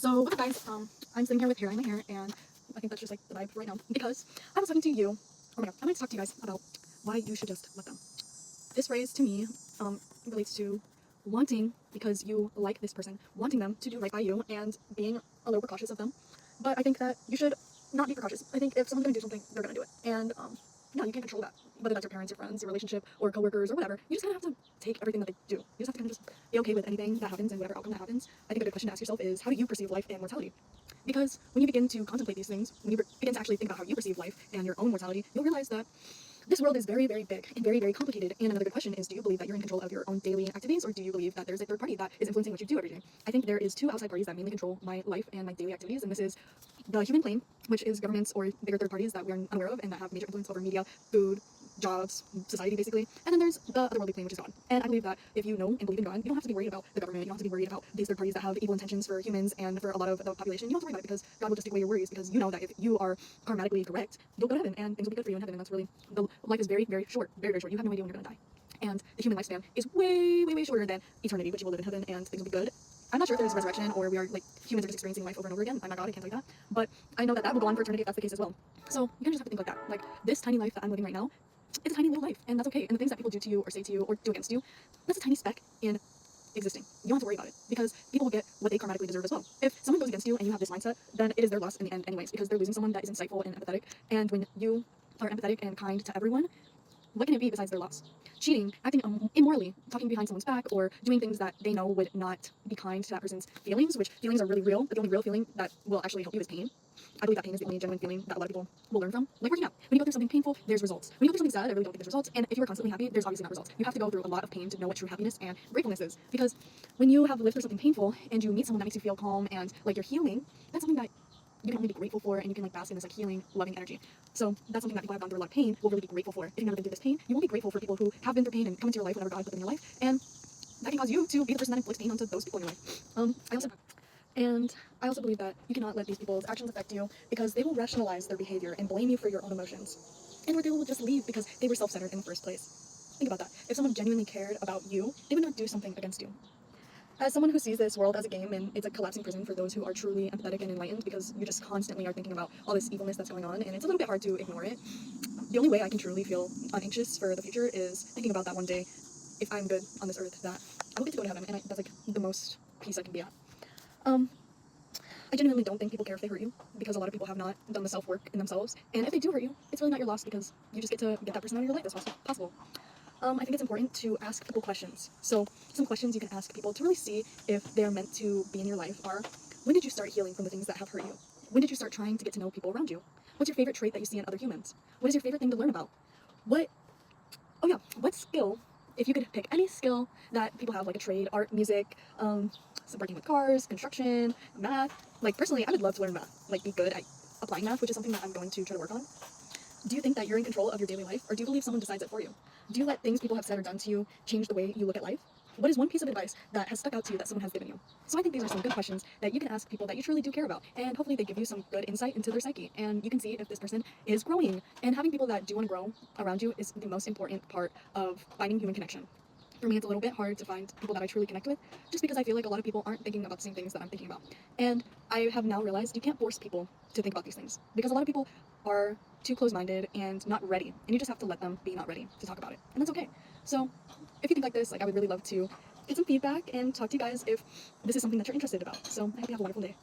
So what's up guys, I'm sitting here with hair in my hair, and I think that's just like the vibe right now, because I was talking to you, oh my god, I'm going to talk to you guys about why you should just let them. This phrase to me relates to wanting, because you like this person, wanting them to do right by you and being a little precautious of them. But I think that you should not be precautious. I think if someone's going to do something, they're going to do it. And yeah, you can't control that. Whether that's your parents, your friends, your relationship, or coworkers, or whatever. You just kind of have to take everything that they do. You just have to kind of just be okay with anything that happens and whatever outcome that happens. I think a good question to ask yourself is, how do you perceive life and mortality? Because when you begin to contemplate these things, when you begin to actually think about how you perceive life and your own mortality, you'll realize that this world is very, very big and very, very complicated. And another good question is, do you believe that you're in control of your own daily activities, or do you believe that there's a third party that is influencing what you do every day? I think there is two outside parties that mainly control my life and my daily activities, and this is the human plane, which is governments or bigger third parties that we're unaware of and that have major influence over media, food, jobs, society basically. And then there's the otherworldly plane, which is God. And I believe that if you know and believe in God, you don't have to be worried about the government, you don't have to be worried about these third parties that have evil intentions for humans and for a lot of the population. You don't have to worry about it, because God will just take away your worries, because you know that if you are karmatically correct, you'll go to heaven and things will be good for you in heaven. And that's really, the life is very, very short, very, very short. You have no idea when you're gonna die. And the human lifespan is way, way, way shorter than eternity, which you will live in heaven and things will be good. I'm not sure if there's resurrection or we are like humans are just experiencing life over and over again. I'm not God, I can't tell you that. But I know that that will go on for eternity if that's the case as well. So you kind of just have to think like that. Like, this tiny life that I'm living right now, it's a tiny little life, and that's okay. And the things that people do to you or say to you or do against you, that's a tiny speck in existing. You don't have to worry about it, because people will get what they karmatically deserve as well. If someone goes against you and you have this mindset, then it is their loss in the end anyways, because they're losing someone that is insightful and empathetic. And when you are empathetic and kind to everyone, what can it be besides their loss? Cheating, acting immorally, talking behind someone's back, or doing things that they know would not be kind to that person's feelings, which feelings are really real, but the only real feeling that will actually help you is pain. I believe that pain is the only genuine feeling that a lot of people will learn from. Like working out. When you go through something painful, there's results. When you go through something sad, I really don't think there's results. And if you are constantly happy, there's obviously not results. You have to go through a lot of pain to know what true happiness and gratefulness is. Because when you have lived through something painful and you meet someone that makes you feel calm and like you're healing, that's something that you can only be grateful for, and you can like bask in this like healing, loving energy. So that's something that people have gone through a lot of pain will really be grateful for. If you've never been through this pain, you won't be grateful for people who have been through pain and come into your life whenever God put them in your life, and that can cause you to be the person that inflicts pain onto those people in your life. I also believe that you cannot let these people's actions affect you, because they will rationalize their behavior and blame you for your own emotions, and or they will just leave because they were self-centered in the first place. Think about that. If someone genuinely cared about you, they would not do something against you. As someone who sees this world as a game and it's a collapsing prison for those who are truly empathetic and enlightened, because you just constantly are thinking about all this evilness that's going on, and it's a little bit hard to ignore it. The only way I can truly feel unanxious for the future is thinking about that one day, if I'm good on this earth, that I will get to go to heaven, and that's like the most peace I can be at. I genuinely don't think people care if they hurt you, because a lot of people have not done the self-work in themselves, and if they do hurt you, it's really not your loss, because you just get to get that person out of your life as possible. I think it's important to ask people questions. So some questions you can ask people to really see if they're meant to be in your life are, when did you start healing from the things that have hurt you? When did you start trying to get to know people around you? What's your favorite trait that you see in other humans? What is your favorite thing to learn about? What skill, if you could pick any skill that people have, like a trade, art, music, working with cars, construction, math. Like personally, I would love to learn math, like be good at applying math, which is something that I'm going to try to work on. Do you think that you're in control of your daily life, or do you believe someone decides it for you? Do you let things people have said or done to you change the way you look at life? What is one piece of advice that has stuck out to you that someone has given you? So I think these are some good questions that you can ask people that you truly do care about, and hopefully they give you some good insight into their psyche, and you can see if this person is growing. And having people that do want to grow around you is the most important part of finding human connection. For me, it's a little bit hard to find people that I truly connect with, just because I feel like a lot of people aren't thinking about the same things that I'm thinking about. And I have now realized you can't force people to think about these things, because a lot of people are too close-minded and not ready, and you just have to let them be not ready to talk about it, and that's okay. So if you think like this, like, I would really love to get some feedback and talk to you guys if this is something that you're interested about. So I hope you have a wonderful day.